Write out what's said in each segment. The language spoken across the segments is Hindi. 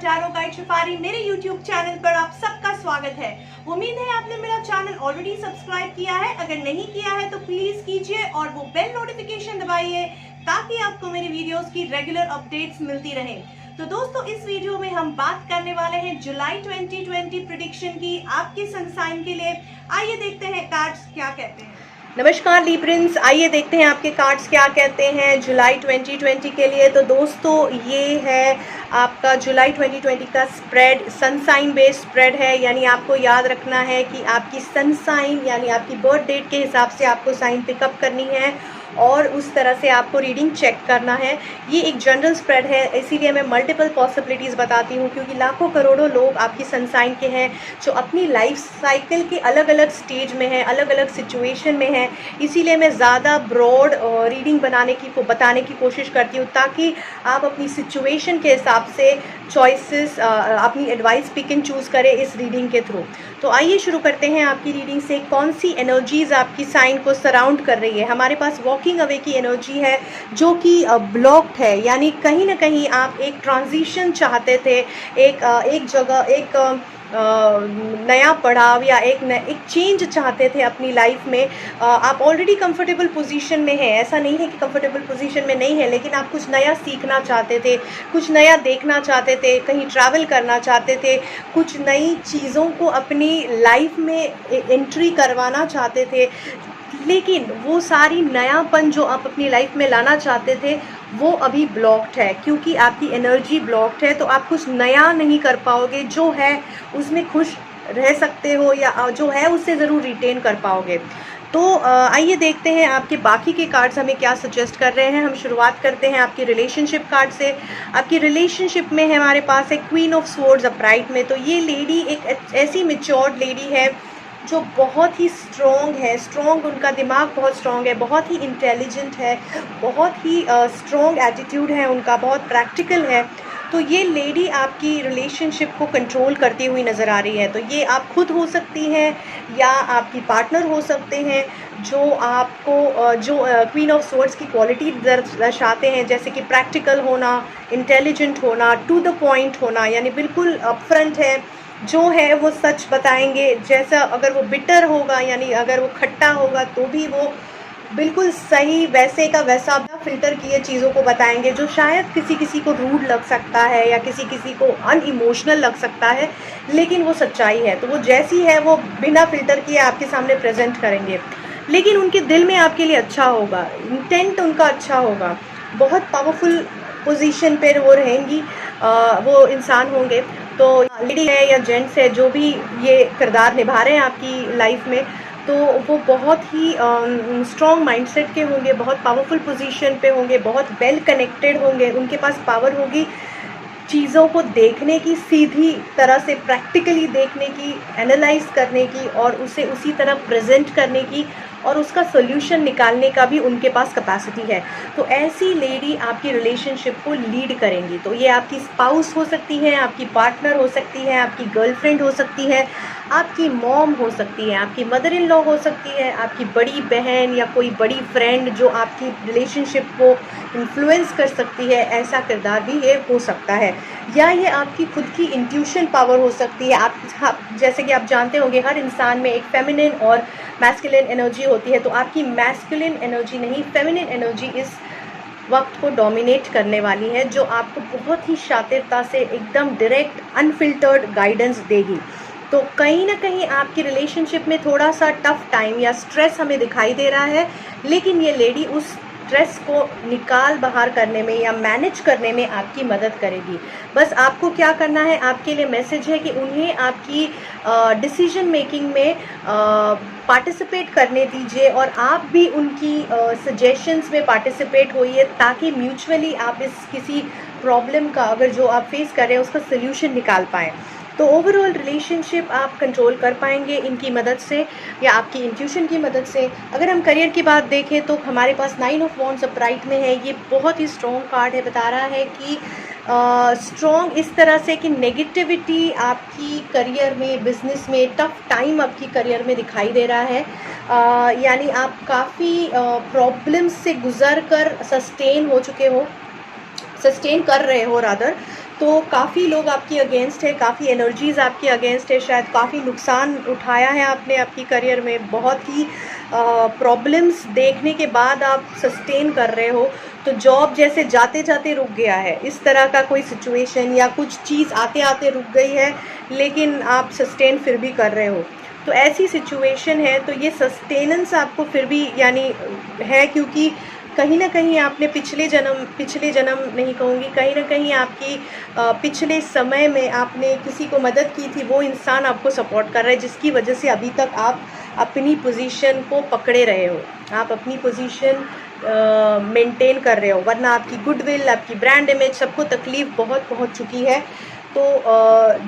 टैरो गाइड शिफारी, मेरे YouTube चैनल पर आप सबका स्वागत है। उम्मीद है आपने मेरा चैनल ऑलरेडी सब्सक्राइब किया है। अगर नहीं किया है तो प्लीज कीजिए और वो बेल नोटिफिकेशन दबाइए ताकि आपको मेरी वीडियोस की रेगुलर अपडेट्स मिलती रहें। तो दोस्तों, इस वीडियो में हम बात करने वाले हैं जुलाई 2020 प्रेडिक्शन की आपके सन साइन के लिए। आइए देखते हैं कार्ड्स क्या कहते हैं। नमस्कार लीब्रेंस, आइए देखते हैं आपके कार्ड्स क्या कहते हैं जुलाई 2020 के लिए। तो दोस्तों, ये है आपका जुलाई 2020 का spread, sun sign based spread है। यानी आपको याद रखना है कि आपकी सन साइन यानी आपकी बर्थ डेट के हिसाब से आपको साइन पिकअप करनी है और उस तरह से आपको रीडिंग चेक करना है। ये एक जनरल स्प्रेड है, इसीलिए मैं मल्टीपल पॉसिबिलिटीज़ बताती हूँ, क्योंकि लाखों करोड़ों लोग आपकी सन साइन के हैं जो अपनी लाइफ साइकिल के अलग अलग स्टेज में हैं, अलग अलग सिचुएशन में हैं। इसीलिए मैं ज़्यादा ब्रॉड रीडिंग बताने की कोशिश करती हूँ ताकि आप अपनी सिचुएशन के हिसाब से चॉइसेस अपनी एडवाइस पिक एंड चूज़ करें इस रीडिंग के थ्रू। तो आइए शुरू करते हैं आपकी रीडिंग से। कौन सी एनर्जीज आपकी साइन को सराउंड कर रही है। हमारे पास वॉकिंग अवे की एनर्जी है जो कि ब्लॉक्ड है, यानी कहीं ना कहीं आप एक ट्रांजिशन चाहते थे, एक जगह एक नया पड़ाव या एक चेंज चाहते थे अपनी लाइफ में। आप ऑलरेडी कंफर्टेबल पोजीशन में हैं, ऐसा नहीं है कि कंफर्टेबल पोजीशन में नहीं है, लेकिन आप कुछ नया सीखना चाहते थे, कुछ नया देखना चाहते थे, कहीं ट्रैवल करना चाहते थे, कुछ नई चीज़ों को अपनी लाइफ में एंट्री करवाना चाहते थे। लेकिन वो सारी नयापन जो आप अपनी लाइफ में लाना चाहते थे वो अभी ब्लॉक्ड है, क्योंकि आपकी एनर्जी ब्लॉक्ड है। तो आप कुछ नया नहीं कर पाओगे, जो है उसमें खुश रह सकते हो या जो है उससे ज़रूर रिटेन कर पाओगे। तो आइए देखते हैं आपके बाकी के कार्ड्स हमें क्या सजेस्ट कर रहे हैं। हम शुरुआत करते हैं आपकी रिलेशनशिप कार्ड से। आपकी रिलेशनशिप में है हमारे पास है क्वीन ऑफ स्वॉर्ड्स अपराइट में। तो ये लेडी एक ऐसी मैच्योर्ड लेडी है जो बहुत ही स्ट्रॉन्ग उनका दिमाग बहुत स्ट्रॉन्ग है, बहुत ही इंटेलिजेंट है, बहुत ही स्ट्रॉन्ग एटीट्यूड है उनका, बहुत प्रैक्टिकल है। तो ये लेडी आपकी रिलेशनशिप को कंट्रोल करती हुई नज़र आ रही है। तो ये आप खुद हो सकती हैं या आपकी पार्टनर हो सकते हैं जो आपको जो क्वीन ऑफ स्वॉर्ड्स की क्वालिटी दर्शाते हैं, जैसे कि प्रैक्टिकल होना, इंटेलिजेंट होना, टू द पॉइंट होना, यानी बिल्कुल अपफ्रंट है, जो है वो सच बताएंगे। जैसा अगर वो बिटर होगा यानी अगर वो खट्टा होगा तो भी वो बिल्कुल सही वैसे का वैसा फिल्टर किए चीज़ों को बताएंगे, जो शायद किसी को रूड लग सकता है या किसी को अनइमोशनल लग सकता है, लेकिन वो सच्चाई है। तो वो जैसी है वो बिना फिल्टर किए आपके सामने प्रेजेंट करेंगे, लेकिन उनके दिल में आपके लिए अच्छा होगा, इंटेंट उनका अच्छा होगा। बहुत पावरफुल पोजीशन पर वो रहेंगी, वो इंसान होंगे। तो लेडी है या जेंट्स है, जो भी ये किरदार निभा रहे हैं आपकी लाइफ में, तो वो बहुत ही स्ट्रॉन्ग माइंडसेट के होंगे, बहुत पावरफुल पोजीशन पे होंगे, बहुत वेल कनेक्टेड होंगे। उनके पास पावर होगी चीज़ों को देखने की, सीधी तरह से प्रैक्टिकली देखने की, एनालाइज करने की और उसे उसी तरह प्रेजेंट करने की और उसका सोल्यूशन निकालने का भी उनके पास कैपेसिटी है। तो ऐसी लेडी आपकी रिलेशनशिप को लीड करेंगी। तो ये आपकी स्पाउस हो सकती है, आपकी पार्टनर हो सकती है, आपकी गर्लफ्रेंड हो सकती है, आपकी मॉम हो सकती है, आपकी मदर इन लॉ हो सकती है, आपकी बड़ी बहन या कोई बड़ी फ्रेंड जो आपकी रिलेशनशिप को इन्फ्लुएंस कर सकती है, ऐसा किरदार भी ये हो सकता है। या ये आपकी खुद की इंट्यूशन पावर हो सकती है। आप जैसे कि आप जानते होंगे हर इंसान में एक फेमिनिन और मैस्कुलिन एनर्जी होती है, तो आपकी मैस्कुलिन एनर्जी नहीं, फेमिनिन एनर्जी इस वक्त को डोमिनेट करने वाली है, जो आपको बहुत ही शातिरता से एकदम डायरेक्ट अनफिल्टर्ड गाइडेंस देगी। तो कहीं ना कहीं आपकी रिलेशनशिप में थोड़ा सा टफ टाइम या स्ट्रेस हमें दिखाई दे रहा है, लेकिन ये लेडी उस स्ट्रेस को निकाल बाहर करने में या मैनेज करने में आपकी मदद करेगी। बस आपको क्या करना है, आपके लिए मैसेज है कि उन्हें आपकी डिसीजन मेकिंग में पार्टिसिपेट करने दीजिए और आप भी उनकी सजेशंस में पार्टिसिपेट होइए, ताकि म्यूचुअली आप इस किसी प्रॉब्लम का, अगर जो आप फेस कर रहे हैं उसका सल्यूशन निकाल पाएँ। तो ओवरऑल रिलेशनशिप आप कंट्रोल कर पाएंगे इनकी मदद से या आपकी इंट्यूशन की मदद से। अगर हम करियर की बात देखें तो हमारे पास 9 ऑफ वॉन्ड्स अपराइट में है। ये बहुत ही स्ट्रॉन्ग कार्ड है, बता रहा है कि स्ट्रॉन्ग इस तरह से कि नेगेटिविटी आपकी करियर में, बिजनेस में टफ टाइम आपकी करियर में दिखाई दे रहा है। यानी आप काफ़ी प्रॉब्लम्स से गुजर कर सस्टेन कर रहे हो रादर, तो काफ़ी लोग आपकी अगेंस्ट है, काफ़ी एनर्जीज़ आपके अगेंस्ट है, शायद काफ़ी नुकसान उठाया है आपने आपकी करियर में, बहुत ही प्रॉब्लम्स देखने के बाद आप सस्टेन कर रहे हो। तो जॉब जैसे जाते जाते रुक गया है, इस तरह का कोई सिचुएशन या कुछ चीज़ आते आते रुक गई है, लेकिन आप सस्टेन फिर भी कर रहे हो। तो ऐसी सिचुएशन है, तो ये सस्टेनेंस आपको फिर भी यानी है, क्योंकि कहीं ना कहीं आपने पिछले जन्म नहीं कहूँगी, कहीं ना कहीं आपकी पिछले समय में आपने किसी को मदद की थी, वो इंसान आपको सपोर्ट कर रहा है, जिसकी वजह से अभी तक आप अपनी पोजीशन को पकड़े रहे हो, आप अपनी पोजीशन मेंटेन कर रहे हो, वरना आपकी गुडविल, आपकी ब्रांड इमेज, सबको तकलीफ़ बहुत पहुंच चुकी है। तो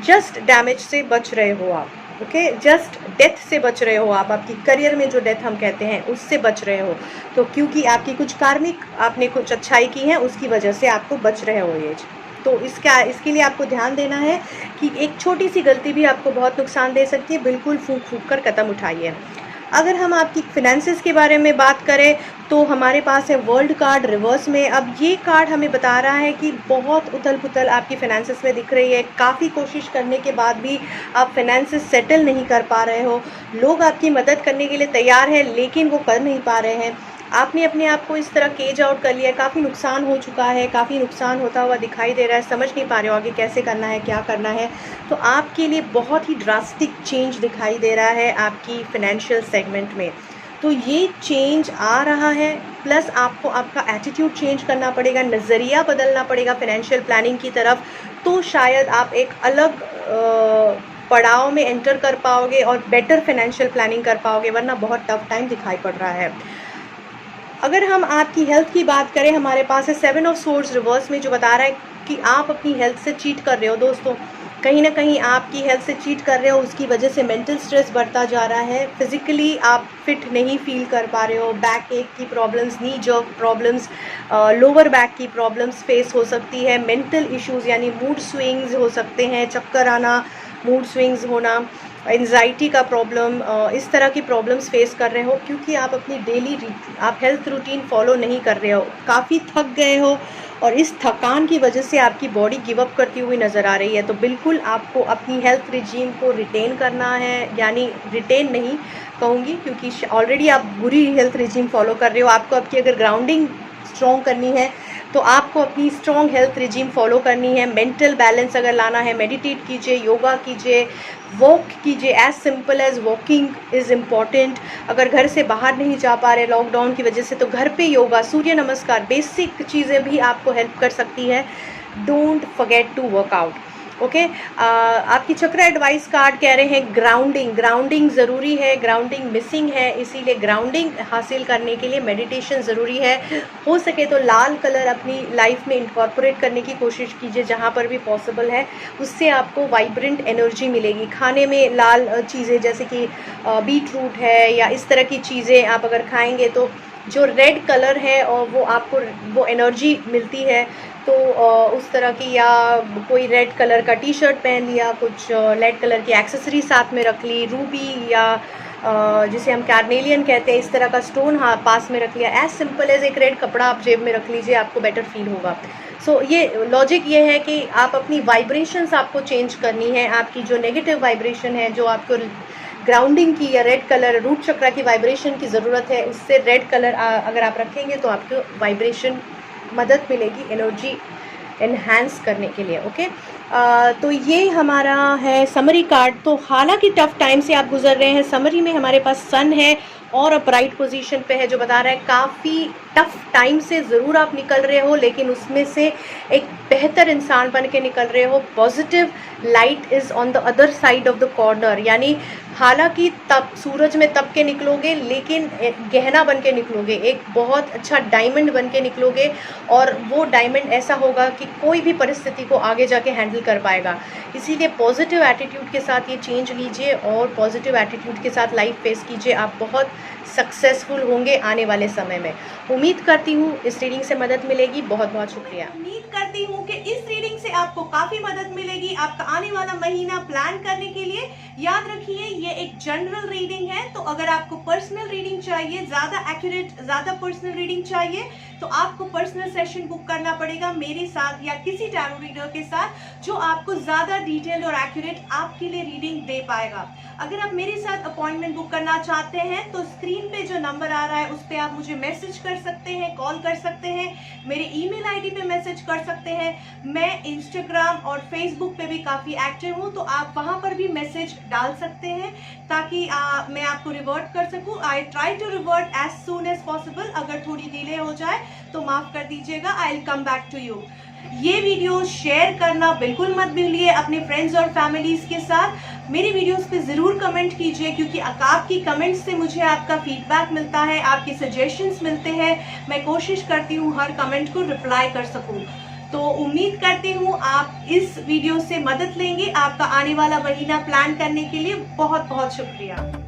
जस्ट डैमेज से बच रहे हो आप, ओके, जस्ट डेथ से बच रहे हो आप, आपकी करियर में जो डेथ हम कहते हैं उससे बच रहे हो। तो क्योंकि आपकी कुछ कार्मिक, आपने कुछ अच्छाई की है, उसकी वजह से आपको बच रहे हो ये। तो इसके लिए आपको ध्यान देना है कि एक छोटी सी गलती भी आपको बहुत नुकसान दे सकती है, बिल्कुल फूंक फूंक कर कदम उठाइए। अगर हम आपकी फिनेंसेस के बारे में बात करें तो हमारे पास है वर्ल्ड कार्ड रिवर्स में। अब ये कार्ड हमें बता रहा है कि बहुत उथल पुथल आपकी फिनेंसेस में दिख रही है, काफ़ी कोशिश करने के बाद भी आप फिनेंसेस सेटल नहीं कर पा रहे हो, लोग आपकी मदद करने के लिए तैयार हैं लेकिन वो कर नहीं पा रहे हैं, आपने अपने आप को इस तरह केज आउट कर लिया है, काफ़ी नुकसान हो चुका है, काफ़ी नुकसान होता हुआ दिखाई दे रहा है, समझ नहीं पा रहे हो आगे कैसे करना है, क्या करना है। तो आपके लिए बहुत ही ड्रास्टिक चेंज दिखाई दे रहा है आपकी फिनेंशियल सेगमेंट में। तो ये चेंज आ रहा है, प्लस आपको आपका एटीट्यूड चेंज करना पड़ेगा, नज़रिया बदलना पड़ेगा फिनेंशियल प्लानिंग की तरफ, तो शायद आप एक अलग पड़ाव में एंटर कर पाओगे और बेटर फिनेंशियल प्लानिंग कर पाओगे, वरना बहुत टफ टाइम दिखाई पड़ रहा है। अगर हम आपकी हेल्थ की बात करें, हमारे पास है 7 ऑफ सोर्ड्स रिवर्स में, जो बता रहा है कि आप अपनी हेल्थ से चीट कर रहे हो दोस्तों, कहीं ना कहीं आपकी हेल्थ से चीट कर रहे हो, उसकी वजह से मेंटल स्ट्रेस बढ़ता जा रहा है, फिजिकली आप फिट नहीं फील कर पा रहे हो, बैक एक की प्रॉब्लम्स, नी जर्क प्रॉब्लम्स, लोअर बैक की प्रॉब्लम्स फेस हो सकती है, मेंटल इश्यूज़ यानी मूड स्विंग्स हो सकते हैं, चक्कर आना, मूड स्विंग्स होना, एंजाइटी का प्रॉब्लम, इस तरह की प्रॉब्लम्स फेस कर रहे हो, क्योंकि आप अपनी डेली आप हेल्थ रूटीन फॉलो नहीं कर रहे हो, काफ़ी थक गए हो और इस थकान की वजह से आपकी बॉडी गिव अप करती हुई नज़र आ रही है। तो बिल्कुल आपको अपनी हेल्थ रिजीम को रिटेन करना है, यानी रिटेन नहीं कहूँगी क्योंकि ऑलरेडी आप बुरी हेल्थ रिजीम फॉलो कर रहे हो, आपको आपकी अगर ग्राउंडिंग स्ट्रॉन्ग करनी है तो आपको अपनी स्ट्रॉन्ग हेल्थ रिजीम फॉलो करनी है। मेंटल बैलेंस अगर लाना है, मेडिटेट कीजिए, योगा कीजिए, वॉक कीजिए, as simple as walking is important. अगर घर से बाहर नहीं जा पा रहे लॉकडाउन की वजह से, तो घर पे योगा, सूर्य नमस्कार, बेसिक चीज़ें भी आपको हेल्प कर सकती है। Don't forget to work out, okay. आपकी चक्र एडवाइस कार्ड कह रहे हैं ग्राउंडिंग ज़रूरी है, ग्राउंडिंग मिसिंग है, इसीलिए ग्राउंडिंग हासिल करने के लिए मेडिटेशन ज़रूरी है। हो सके तो लाल कलर अपनी लाइफ में इंकॉर्पोरेट करने की कोशिश कीजिए जहाँ पर भी पॉसिबल है, उससे आपको वाइब्रेंट एनर्जी मिलेगी। खाने में लाल चीज़ें जैसे कि बीट रूट है या इस तरह की चीज़ें आप अगर खाएंगे तो जो रेड कलर है और वो आपको वो एनर्जी मिलती है, तो उस तरह की, या कोई रेड कलर का टी शर्ट पहन लिया, कुछ रेड कलर की एक्सेसरी साथ में रख ली, रूबी या जिसे हम कार्नेलियन कहते हैं, इस तरह का स्टोन पास में रख लिया, एज सिंपल एज एक रेड कपड़ा आप जेब में रख लीजिए, आपको बेटर फील होगा। सो ये लॉजिक ये है कि आप अपनी वाइब्रेशंस आपको चेंज करनी है, आपकी जो नेगेटिव वाइब्रेशन है, जो आपको ग्राउंडिंग की या रेड कलर रूट चक्र की वाइब्रेशन की ज़रूरत है, उससे रेड कलर अगर आप रखेंगे तो आपको वाइब्रेशन मदद मिलेगी एनर्जी एनहांस करने के लिए, ओके। तो ये हमारा है समरी कार्ड। तो हालांकि टफ टाइम से आप गुजर रहे हैं, समरी में हमारे पास सन है और अपराइट पोजीशन पे है, जो बता रहा है काफ़ी टफ टाइम से ज़रूर आप निकल रहे हो, लेकिन उसमें से एक बेहतर इंसान बन के निकल रहे हो। Positive light is on the other side of the corner, यानी हालांकि तब सूरज में तब के निकलोगे, लेकिन गहना बन के निकलोगे, एक बहुत अच्छा डायमंड बन के निकलोगे, और वो डायमंड ऐसा होगा कि कोई भी परिस्थिति को आगे जाके हैंडल कर पाएगा। इसीलिए पॉजिटिव एटीट्यूड के साथ ये चेंज लीजिए और पॉजिटिव एटीट्यूड के साथ लाइफ फेस कीजिए, आप बहुत सक्सेसफुल होंगे आने वाले समय में। उम्मीद करती हूँ इस रीडिंग से मदद मिलेगी। बहुत बहुत शुक्रिया। उम्मीद करती हूँ कि इस रीडिंग रीडिंग से आपको काफी मदद मिलेगी आपका आने वाला महीना प्लान करने के लिए। याद रखिए ये एक जनरल रीडिंग है, तो अगर आपको पर्सनल रीडिंग चाहिए, ज्यादा एक्यूरेट, ज्यादा पर्सनल रीडिंग चाहिए, तो आपको पर्सनल सेशन बुक करना पड़ेगा मेरे साथ या किसी टैरो रीडर के साथ जो आपको ज्यादा डिटेल और एक्यूरेट आपके लिए रीडिंग दे पाएगा। अगर आप मेरे साथ अपॉइंटमेंट बुक करना चाहते हैं तो स्क्रीन पे जो नंबर आ रहा है उस पर आप मुझे मैसेज कर सकते हैं, कॉल कर सकते हैं, मेरे ईमेल आईडी पे मैसेज कर सकते हैं। मैं इंस्टाग्राम और फेसबुक पे भी काफ़ी एक्टिव हूँ, तो आप वहाँ पर भी मैसेज डाल सकते हैं ताकि मैं आपको रिवर्ट कर सकूँ। I try to revert as soon as possible. अगर थोड़ी डिले हो जाए तो माफ़ कर दीजिएगा। I will come back to you. ये वीडियो शेयर करना बिल्कुल मत भूलिए अपने फ्रेंड्स और फैमिलीज के साथ। मेरी वीडियोस पे ज़रूर कमेंट कीजिए क्योंकि आपकी कमेंट्स से मुझे आपका फीडबैक मिलता है, आपके सजेशंस मिलते हैं। मैं कोशिश करती हूँ हर कमेंट को रिप्लाई कर सकूँ। तो उम्मीद करती हूँ आप इस वीडियो से मदद लेंगे आपका आने वाला महीना प्लान करने के लिए। बहुत बहुत शुक्रिया।